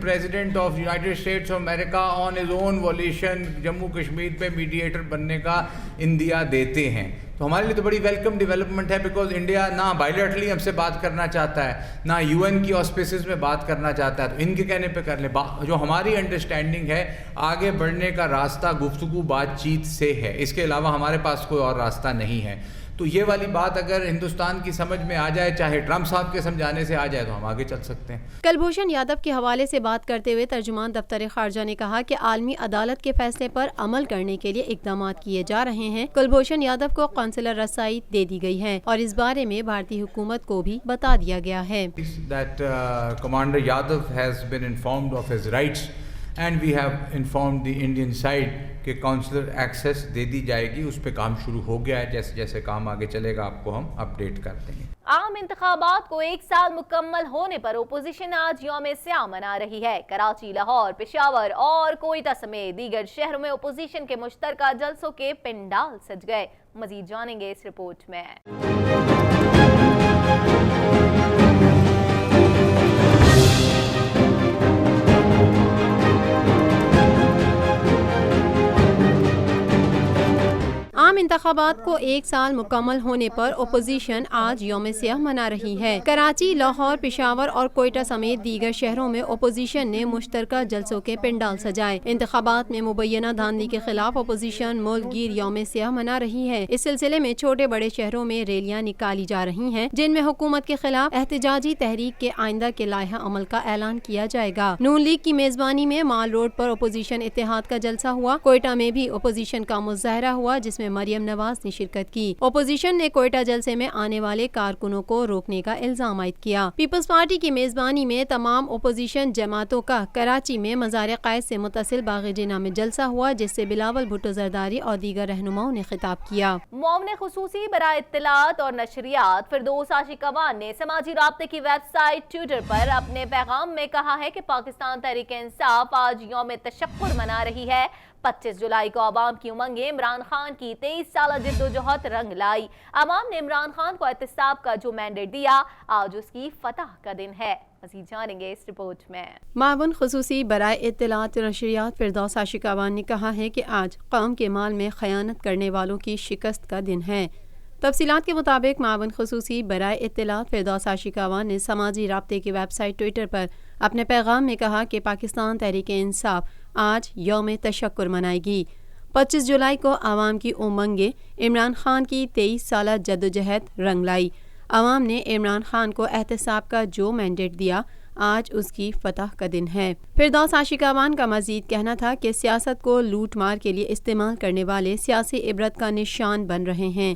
President of united states of America on his own volition Jammu Kashmir پہ mediator بننے کا اندیا دیتے ہیں، تو ہمارے لیے تو بڑی ویلکم ڈیولپمنٹ ہے، بیکاز انڈیا نہ بائیلیٹرلی ہم سے بات کرنا چاہتا ہے، نہ یو این کی آسپیسز میں بات کرنا چاہتا ہے، تو ان کے کہنے پہ کر لیں۔ جو ہماری انڈرسٹینڈنگ ہے آگے بڑھنے کا راستہ گفتگو بات چیت سے ہے، اس کے علاوہ ہمارے پاس کوئی اور راستہ نہیں ہے۔ تو یہ والی بات اگر ہندوستان کی سمجھ میں آ جائے، چاہے ٹرمپ صاحب کے سمجھانے سے آ جائے، تو ہم آگے چل سکتے ہیں۔ کلبھوشن یادو کے حوالے سے بات کرتے ہوئے ترجمان دفتر خارجہ نے کہا کہ عالمی عدالت کے فیصلے پر عمل کرنے کے لیے اقدامات کیے جا رہے ہیں۔ کلبھوشن یادو کو قونصلر رسائی دے دی گئی ہے اور اس بارے میں بھارتی حکومت کو بھی بتا دیا گیا ہے۔ That Commander Yadav has been informed of his rights and we have informed the Indian side کہ کونسلر ایکسیس دے دی جائے گی، اس پہ کام شروع ہو گیا ہے، جیسے جیسے کام آگے چلے گا آپ کو ہم اپڈیٹ کر دیں گے۔ عام انتخابات کو 1 سال مکمل ہونے پر اپوزیشن آج یوم سیاہ منا رہی ہے۔ کراچی، لاہور، پشاور اور کوئٹہ سمیت دیگر شہروں میں اپوزیشن کے مشترکہ جلسوں کے پنڈال سج گئے۔ مزید جانیں گے اس رپورٹ میں۔ عام انتخابات کو 1 سال مکمل ہونے پر اپوزیشن آج یوم سیاہ منا رہی ہے۔ کراچی، لاہور، پشاور اور کوئٹہ سمیت دیگر شہروں میں اپوزیشن نے مشترکہ جلسوں کے پنڈال سجائے۔ انتخابات میں مبینہ دھاندلی کے خلاف اپوزیشن ملک گیر یوم سیاہ منا رہی ہے۔ اس سلسلے میں چھوٹے بڑے شہروں میں ریلیاں نکالی جا رہی ہیں، جن میں حکومت کے خلاف احتجاجی تحریک کے آئندہ کے لائحہ عمل کا اعلان کیا جائے گا۔ نون لیگ کی میزبانی میں مال روڈ پر اپوزیشن اتحاد کا جلسہ ہوا۔ کوئٹہ میں بھی اپوزیشن کا مظاہرہ ہوا، جس میں مریم نواز نے شرکت کی۔ اپوزیشن نے کوئٹہ جلسے میں آنے والے کارکنوں کو روکنے کا الزام عائد کیا۔ پیپلز پارٹی کی میزبانی میں تمام اپوزیشن جماعتوں کا کراچی میں مزار قائد سے متصل باغ جناح میں جلسہ ہوا، جس سے بلاول بھٹو زرداری اور دیگر رہنماؤں نے خطاب کیا۔ معاون خصوصی برائے اطلاعات اور نشریات فردوس عاشقوان نے سماجی رابطے کی ویب سائٹ ٹویٹر پر اپنے پیغام میں کہا ہے کہ پاکستان تحریک انصاف آج یوم تشکر منا رہی ہے۔ 25 جولائی کو عوام کی امنگیں عمران خان کی 23 سالہ جدوجہد رنگ لائی۔ عوام نے عمران خان کو احتساب کا جو مینڈیٹ دیا، آج اس کی فتح کا دن ہے۔ مزید جانیں گے اس رپورٹ میں۔ معاون خصوصی برائے اطلاعات و نشریات فردوس عاشقوان نے کہا ہے کہ آج قوم کے مال میں خیانت کرنے والوں کی شکست کا دن ہے۔ تفصیلات کے مطابق معاون خصوصی برائے اطلاعات فردوس عاشقوان نے سماجی رابطے کی ویب سائٹ ٹویٹر پر اپنے پیغام میں کہا کہ پاکستان تحریک انصاف آج یوم تشکر منائے گی۔ 25 جولائی کو عوام کی امنگیں عمران خان کی 23 سالہ جدوجہد رنگ لائی۔ عوام نے عمران خان کو احتساب کا جو مینڈیٹ دیا، آج اس کی فتح کا دن ہے۔ فردوس عاشقوان کا مزید کہنا تھا کہ سیاست کو لوٹ مار کے لیے استعمال کرنے والے سیاسی عبرت کا نشان بن رہے ہیں۔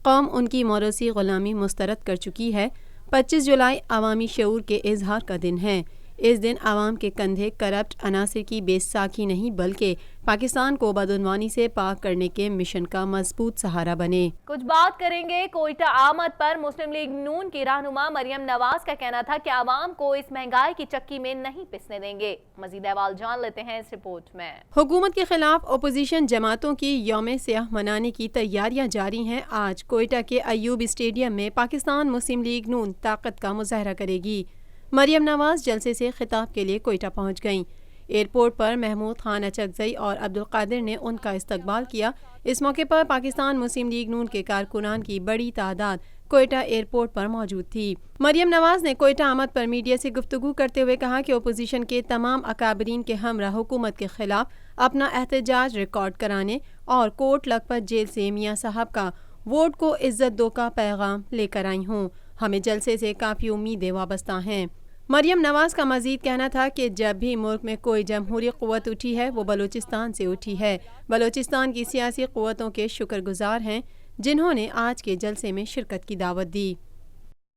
قوم ان کی موروثی غلامی مسترد کر چکی ہے۔ 25 جولائی عوامی شعور کے اظہار کا دن ہے۔ اس دن عوام کے کندھے کرپٹ عناصر کی بے ساکھی نہیں، بلکہ پاکستان کو بدعنوانی سے پاک کرنے کے مشن کا مضبوط سہارا بنے۔ کچھ بات کریں گے کوئٹہ آمد پر۔ مسلم لیگ نون کی رہنما مریم نواز کا کہنا تھا کہ عوام کو اس مہنگائی کی چکی میں نہیں پسنے دیں گے۔ مزید احوال جان لیتے ہیں اس رپورٹ میں۔ حکومت کے خلاف اپوزیشن جماعتوں کی یوم سیاہ منانے کی تیاریاں جاری ہیں۔ آج کوئٹہ کے ایوب اسٹیڈیم میں پاکستان مسلم لیگ نون طاقت کا مظاہرہ کرے گی۔ مریم نواز جلسے سے خطاب کے لیے کوئٹہ پہنچ گئیں۔ ایئرپورٹ پر محمود خان اچکزئی اور عبدالقادر نے ان کا استقبال کیا۔ اس موقع پر پاکستان مسلم لیگ نون کے کارکنان کی بڑی تعداد کوئٹہ ایئرپورٹ پر موجود تھی۔ مریم نواز نے کوئٹہ آمد پر میڈیا سے گفتگو کرتے ہوئے کہا کہ اپوزیشن کے تمام اکابرین کے ہمراہ حکومت کے خلاف اپنا احتجاج ریکارڈ کرانے اور کوٹ لکھپت جیل سے میاں صاحب کا ووٹ کو عزت دو کا پیغام لے کر آئی ہوں۔ ہمیں جلسے سے کافی امیدیں وابستہ ہیں۔ مریم نواز کا مزید کہنا تھا کہ جب بھی ملک میں کوئی جمہوری قوت اٹھی ہے، وہ بلوچستان سے اٹھی ہے۔ بلوچستان کی سیاسی قوتوں کے شکر گزار ہیں، جنہوں نے آج کے جلسے میں شرکت کی دعوت دی۔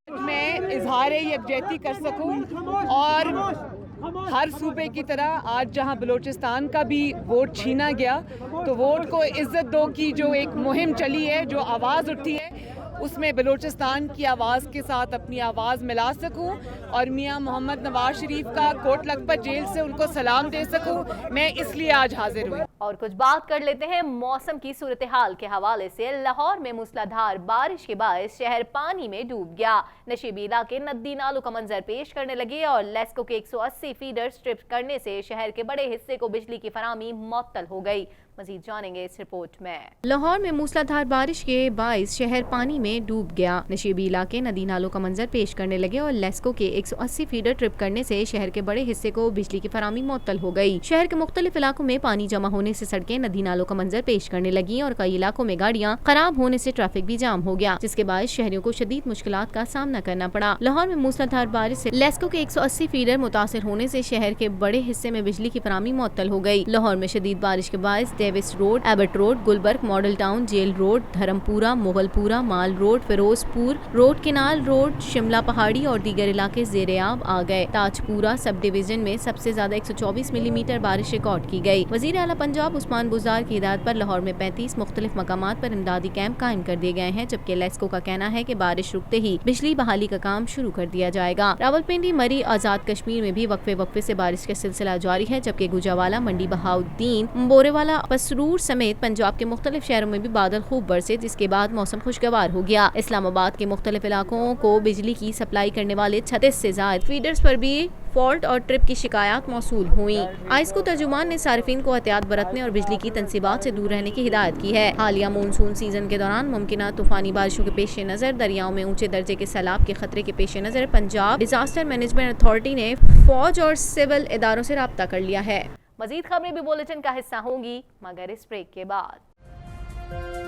میں اظہار یکجہتی کر سکوں اور ہر صوبے کی طرح آج جہاں بلوچستان کا بھی ووٹ چھینا گیا، تو ووٹ کو عزت دو کی جو ایک مہم چلی ہے، جو آواز اٹھی ہے، اس میں بلوچستان کی آواز کے ساتھ اپنی آواز ملا سکوں، اور میاں محمد نواز شریف کا کوٹ لکھپت جیل سے ان کو سلام دے سکوں، میں اس لیے آج حاضر ہوئی۔ اور کچھ بات کر لیتے ہیں موسم کی صورتحال کے حوالے سے۔ لاہور میں موسلادھار بارش کے باعث شہر پانی میں ڈوب گیا۔ نشیبی علاقے ندی نالوں کا منظر پیش کرنے لگے اور لیسکو کے 180 فیڈر سٹرپ کرنے سے شہر کے بڑے حصے کو بجلی کی فراہمی معطل ہو گئی۔ مزید جانیں گے اس رپورٹ میں۔ لاہور میں موسلادھار بارش کے باعث شہر پانی میں ڈوب گیا۔ نشیبی علاقے ندی نالوں کا منظر پیش کرنے لگے اور لیسکو کے 180 فیڈر ٹرپ کرنے سے شہر کے بڑے حصے کو بجلی کی فراہمی معطل ہو گئی۔ شہر کے مختلف علاقوں میں پانی جمع ہونے سے سڑکیں ندی نالوں کا منظر پیش کرنے لگیں اور کئی علاقوں میں گاڑیاں خراب ہونے سے ٹریفک بھی جام ہو گیا، جس کے باعث شہریوں کو شدید مشکلات کا سامنا کرنا پڑا۔ لاہور میں موسلادھار بارش سے لیسکو کے 180 فیڈر متاثر ہونے سے شہر کے بڑے حصے میں بجلی کی فراہمی معطل ہو گئی۔ لاہور میں شدید بارش کے باعث Davis road, Abbott road, Gulberg, model town, jail road, Dharampura, Mughal پورہ، مال روڈ، فیروز پور روڈ، کنال روڈ، شملہ پہاڑی اور دیگر علاقے زیر آب آ گئے۔ تاج پورہ سب ڈویژن میں سب سے زیادہ 124 ملی میٹر بارش ریکارڈ کی گئی۔ وزیر اعلیٰ پنجاب عثمان بزدار کی ہدایت پر لاہور میں 35 مختلف مقامات پر امدادی کیمپ قائم کر دیے گئے ہیں، جبکہ لیسکو کا کہنا ہے کہ بارش رکتے ہی بجلی بحالی کا کام شروع کر دیا جائے گا۔ راولپنڈی، مری، آزاد کشمیر میں بھی وقفے سے بارش کا سلسلہ جاری ہے، جبکہ گوجرانوالہ، منڈی بہاؤالدین، بوریوالہ، پسرور سمیت پنجاب کے مختلف شہروں میں بھی بادل خوب برسے، جس کے بعد موسم خوشگوار ہو گیا۔ اسلام آباد کے مختلف علاقوں کو بجلی کی سپلائی کرنے والے 36 سے زائد فیڈرز پر بھی فالٹ اور ٹرپ کی شکایات موصول ہوئیں۔ آئسکو ترجمان نے صارفین کو احتیاط برتنے اور بجلی کی تنصیبات سے دور رہنے کی ہدایت کی ہے۔ حالیہ مونسون سیزن کے دوران ممکنہ طوفانی بارشوں کے پیش نظر دریاؤں میں اونچے درجے کے سیلاب کے خطرے کے پیش نظر پنجاب ڈیزاسٹر مینجمنٹ اتھارٹی نے فوج اور سول اداروں سے رابطہ کر لیا ہے۔ مزید خبریں بھی بلیٹن کا حصہ ہوں گی، مگر اس بریک کے بعد۔